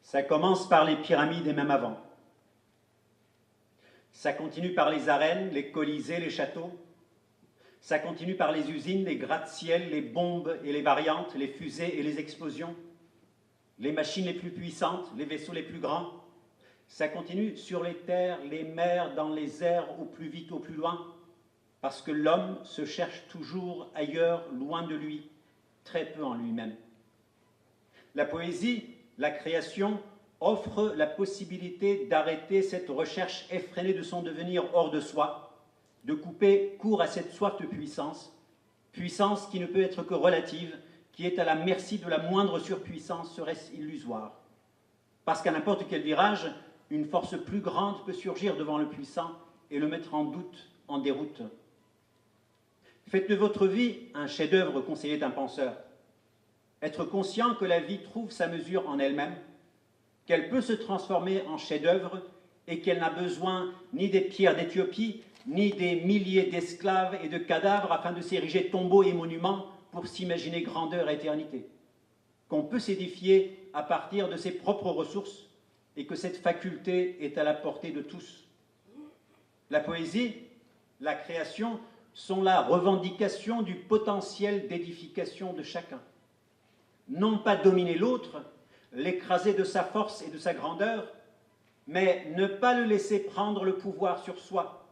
Ça commence par les pyramides et même avant. Ça continue par les arènes, les colisées, les châteaux. Ça continue par les usines, les gratte-ciel, les bombes et les variantes, les fusées et les explosions, les machines les plus puissantes, les vaisseaux les plus grands. Ça continue sur les terres, les mers, dans les airs, au plus vite, au plus loin, parce que l'homme se cherche toujours ailleurs, loin de lui, très peu en lui-même. La poésie, la création, offre la possibilité d'arrêter cette recherche effrénée de son devenir hors de soi, de couper court à cette soif de puissance, puissance qui ne peut être que relative, qui est à la merci de la moindre surpuissance, serait-ce illusoire. Parce qu'à n'importe quel virage, une force plus grande peut surgir devant le puissant et le mettre en doute, en déroute. Faites de votre vie un chef-d'œuvre, conseillait un penseur. Être conscient que la vie trouve sa mesure en elle-même, qu'elle peut se transformer en chef-d'œuvre et qu'elle n'a besoin ni des pierres d'Éthiopie, ni des milliers d'esclaves et de cadavres afin de s'ériger tombeaux et monuments pour s'imaginer grandeur et éternité. Qu'on peut s'édifier à partir de ses propres ressources et que cette faculté est à la portée de tous. La poésie, la création sont la revendication du potentiel d'édification de chacun. Non pas dominer l'autre, l'écraser de sa force et de sa grandeur, mais ne pas le laisser prendre le pouvoir sur soi.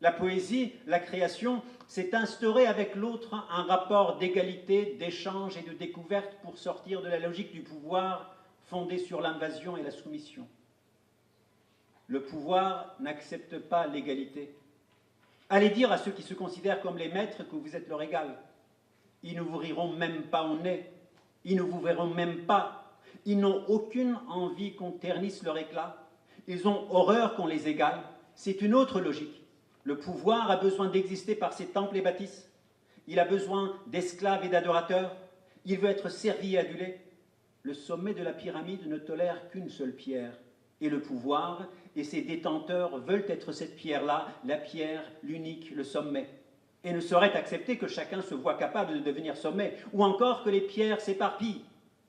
La poésie, la création, c'est instaurer avec l'autre un rapport d'égalité, d'échange et de découverte pour sortir de la logique du pouvoir fondée sur l'invasion et la soumission. Le pouvoir n'accepte pas l'égalité. Allez dire à ceux qui se considèrent comme les maîtres que vous êtes leur égal. Ils ne vous riront même pas au nez, ils ne vous verront même pas, ils n'ont aucune envie qu'on ternisse leur éclat, ils ont horreur qu'on les égale, c'est une autre logique. Le pouvoir a besoin d'exister par ses temples et bâtisses, il a besoin d'esclaves et d'adorateurs, il veut être servi et adulé. Le sommet de la pyramide ne tolère qu'une seule pierre, et le pouvoir et ses détenteurs veulent être cette pierre-là, la pierre, l'unique, le sommet, et ne saurait accepter que chacun se voie capable de devenir sommet, ou encore que les pierres s'éparpillent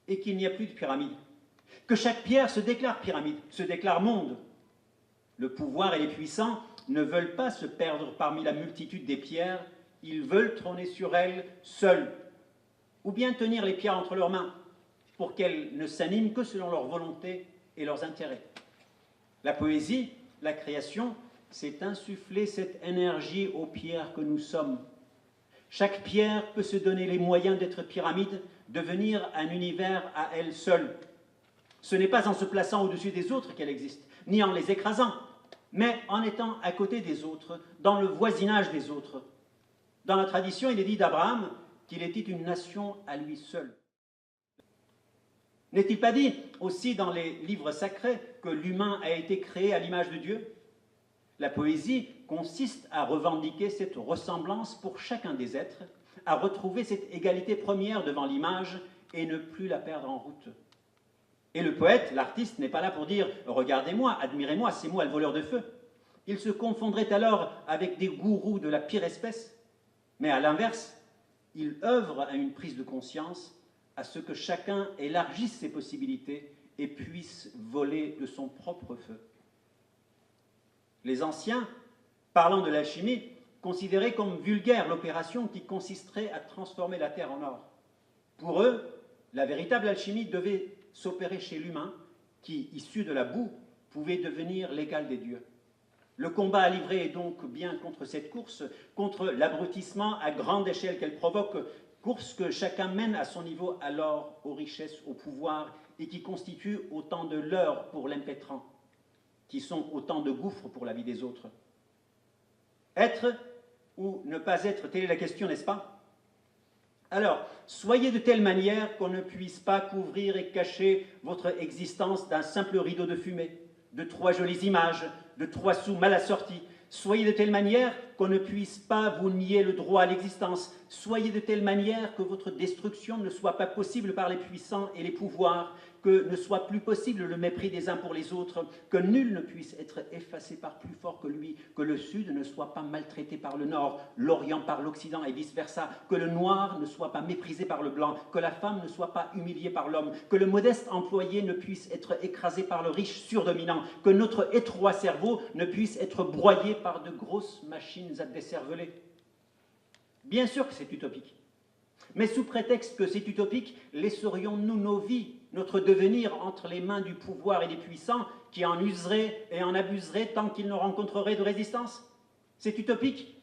et qu'il n'y a plus de pyramide, que chaque pierre se déclare pyramide, se déclare monde. Le pouvoir et les puissants ne veulent pas se perdre parmi la multitude des pierres, ils veulent trôner sur elles seuls, ou bien tenir les pierres entre leurs mains, pour qu'elles ne s'animent que selon leur volonté et leurs intérêts. La poésie, la création, c'est insuffler cette énergie aux pierres que nous sommes. Chaque pierre peut se donner les moyens d'être pyramide, devenir un univers à elle seule. Ce n'est pas en se plaçant au-dessus des autres qu'elle existe, ni en les écrasant, mais en étant à côté des autres, dans le voisinage des autres. Dans la tradition, il est dit d'Abraham qu'il était une nation à lui seul. N'est-il pas dit aussi dans les livres sacrés que l'humain a été créé à l'image de Dieu? La poésie consiste à revendiquer cette ressemblance pour chacun des êtres, à retrouver cette égalité première devant l'image et ne plus la perdre en route. Et le poète, l'artiste, n'est pas là pour dire « Regardez-moi, admirez-moi, c'est moi le voleur de feu ». Il se confondrait alors avec des gourous de la pire espèce, mais à l'inverse, il œuvre à une prise de conscience, à ce que chacun élargisse ses possibilités et puisse voler de son propre feu. Les anciens, parlant de l'alchimie, considéraient comme vulgaire l'opération qui consisterait à transformer la terre en or. Pour eux, la véritable alchimie devait s'opérer chez l'humain, qui, issu de la boue, pouvait devenir l'égal des dieux. Le combat à livrer est donc bien contre cette course, contre l'abrutissement à grande échelle qu'elle provoque, course que chacun mène à son niveau alors aux richesses, au pouvoir, et qui constitue autant de leurres pour l'impétrant, qui sont autant de gouffres pour la vie des autres. Être ou ne pas être, telle est la question, n'est-ce pas? Alors, soyez de telle manière qu'on ne puisse pas couvrir et cacher votre existence d'un simple rideau de fumée, de 3 jolies images, de 3 sous mal assortis. Soyez de telle manière qu'on qu'on ne puisse pas vous nier le droit à l'existence. Soyez de telle manière que votre destruction ne soit pas possible par les puissants et les pouvoirs, que ne soit plus possible le mépris des uns pour les autres, que nul ne puisse être effacé par plus fort que lui, que le Sud ne soit pas maltraité par le Nord, l'Orient par l'Occident et vice-versa, que le noir ne soit pas méprisé par le blanc, que la femme ne soit pas humiliée par l'homme, que le modeste employé ne puisse être écrasé par le riche surdominant, que notre étroit cerveau ne puisse être broyé par de grosses machines à décerveler. Bien sûr que c'est utopique. Mais sous prétexte que c'est utopique, laisserions-nous nos vies, notre devenir entre les mains du pouvoir et des puissants qui en useraient et en abuseraient tant qu'ils ne rencontreraient de résistance? C'est utopique,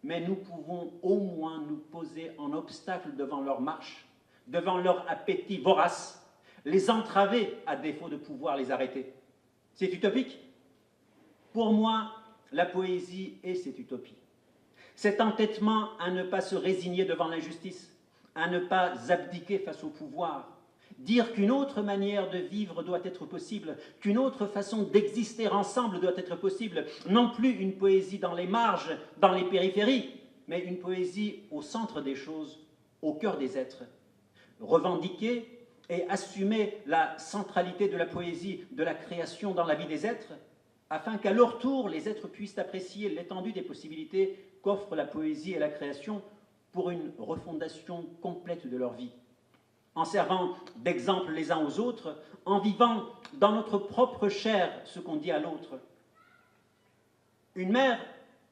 mais nous pouvons au moins nous poser en obstacle devant leur marche, devant leur appétit vorace, les entraver à défaut de pouvoir les arrêter. C'est utopique? Pour moi, la poésie est cette utopie. Cet entêtement à ne pas se résigner devant l'injustice, à ne pas abdiquer face au pouvoir, dire qu'une autre manière de vivre doit être possible, qu'une autre façon d'exister ensemble doit être possible, non plus une poésie dans les marges, dans les périphéries, mais une poésie au centre des choses, au cœur des êtres. Revendiquer et assumer la centralité de la poésie, de la création dans la vie des êtres, afin qu'à leur tour, les êtres puissent apprécier l'étendue des possibilités qu'offrent la poésie et la création pour une refondation complète de leur vie, en servant d'exemple les uns aux autres, en vivant dans notre propre chair ce qu'on dit à l'autre. Une mère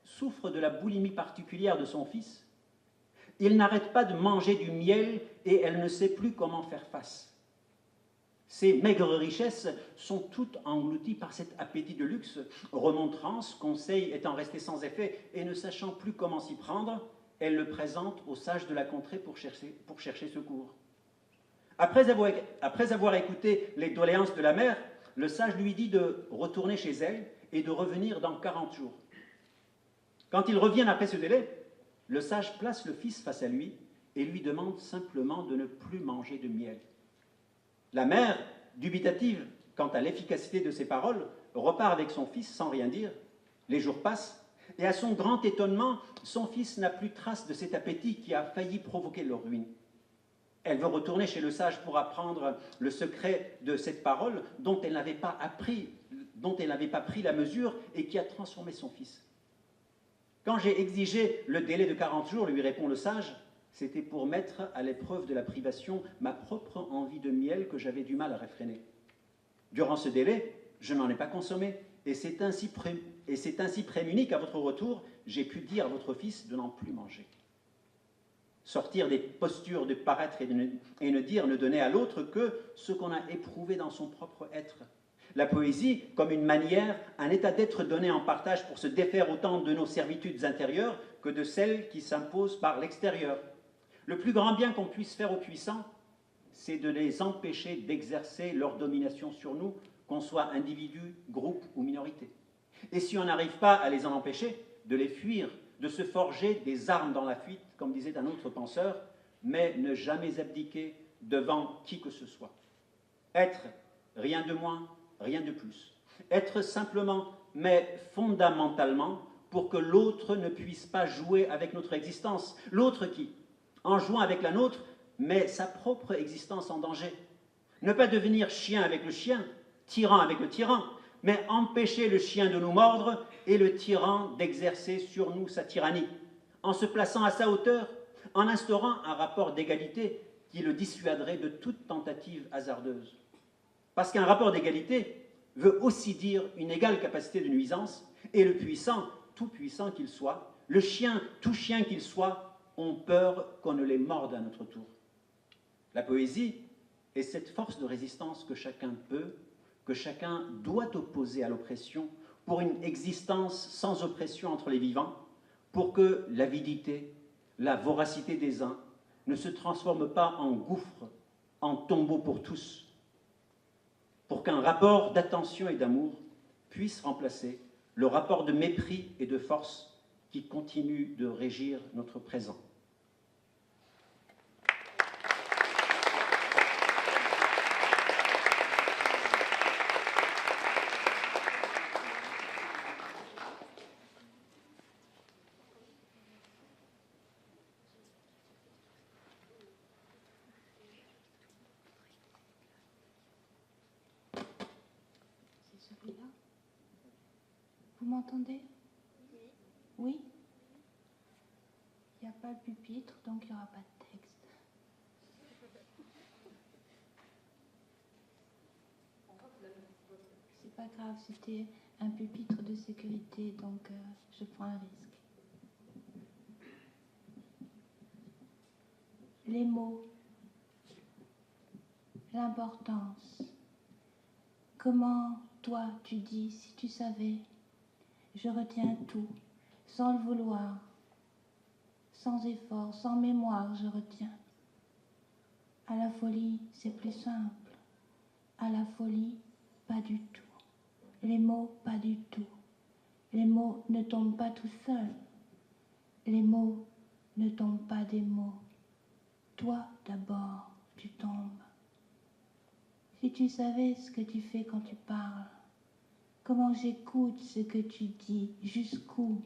souffre de la boulimie particulière de son fils. Il n'arrête pas de manger du miel et elle ne sait plus comment faire face. Ces maigres richesses sont toutes englouties par cet appétit de luxe, remontrance, conseil étant resté sans effet et ne sachant plus comment s'y prendre, elle le présente aux sages de la contrée pour chercher secours. Après avoir écouté les doléances de la mère, le sage lui dit de retourner chez elle et de revenir dans 40 jours. Quand ils reviennent après ce délai, le sage place le fils face à lui et lui demande simplement de ne plus manger de miel. La mère, dubitative quant à l'efficacité de ses paroles, repart avec son fils sans rien dire. Les jours passent, et à son grand étonnement, son fils n'a plus trace de cet appétit qui a failli provoquer leur ruine. Elle veut retourner chez le sage pour apprendre le secret de cette parole dont elle n'avait pas pris la mesure et qui a transformé son fils. Quand j'ai exigé le délai de 40 jours, lui répond le sage, c'était pour mettre à l'épreuve de la privation ma propre envie de miel que j'avais du mal à réfréner. Durant ce délai, je n'en ai pas consommé, et c'est ainsi prémuni qu'à votre retour, j'ai pu dire à votre fils de n'en plus manger. Sortir des postures de paraître et ne donner à l'autre que ce qu'on a éprouvé dans son propre être. La poésie, comme une manière, un état d'être donné en partage pour se défaire autant de nos servitudes intérieures que de celles qui s'imposent par l'extérieur. Le plus grand bien qu'on puisse faire aux puissants, c'est de les empêcher d'exercer leur domination sur nous, qu'on soit individu, groupe ou minorité. Et si on n'arrive pas à les en empêcher, de les fuir, de se forger des armes dans la fuite, comme disait un autre penseur, mais ne jamais abdiquer devant qui que ce soit. Être, rien de moins, rien de plus. Être simplement, mais fondamentalement, pour que l'autre ne puisse pas jouer avec notre existence. L'autre qui, en jouant avec la nôtre, met sa propre existence en danger. Ne pas devenir chien avec le chien, tyran avec le tyran, mais empêcher le chien de nous mordre et le tyran d'exercer sur nous sa tyrannie, en se plaçant à sa hauteur, en instaurant un rapport d'égalité qui le dissuaderait de toute tentative hasardeuse. Parce qu'un rapport d'égalité veut aussi dire une égale capacité de nuisance, et le puissant, tout puissant qu'il soit, le chien, tout chien qu'il soit, ont peur qu'on ne les morde à notre tour. La poésie est cette force de résistance que chacun peut, que chacun doit opposer à l'oppression pour une existence sans oppression entre les vivants, pour que l'avidité, la voracité des uns ne se transforme pas en gouffre, en tombeau pour tous, pour qu'un rapport d'attention et d'amour puisse remplacer le rapport de mépris et de force qui continue de régir notre présent. m'entendez? Oui? Il n'y a pas de pupitre, donc il n'y aura pas de texte. C'est pas grave, c'était un pupitre de sécurité, donc je prends un risque. Les mots, l'importance. Comment toi tu dis, si tu savais, je retiens tout, sans le vouloir, sans effort, sans mémoire, je retiens. À la folie, c'est plus simple. À la folie, pas du tout. Les mots, pas du tout. Les mots ne tombent pas tout seuls. Les mots ne tombent pas des mots. Toi, d'abord, tu tombes. Si tu savais ce que tu fais quand tu parles, comment j'écoute ce que tu dis, jusqu'où,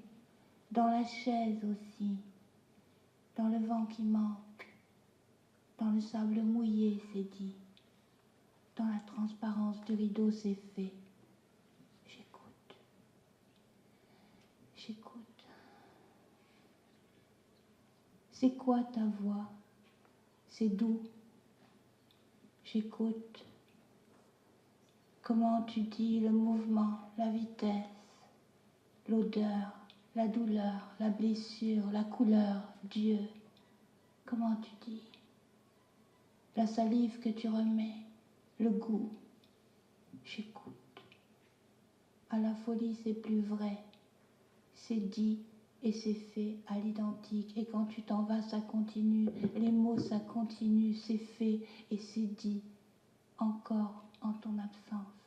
dans la chaise aussi, dans le vent qui manque, dans le sable mouillé, c'est dit, dans la transparence du rideau, c'est fait. J'écoute. J'écoute. C'est quoi ta voix? C'est doux. J'écoute. Comment tu dis le mouvement, la vitesse, l'odeur, la douleur, la blessure, la couleur, Dieu. Comment tu dis? La salive que tu remets, le goût. J'écoute. À la folie, c'est plus vrai. C'est dit et c'est fait à l'identique. Et quand tu t'en vas, ça continue. Les mots, ça continue. C'est fait et c'est dit encore en ton absence.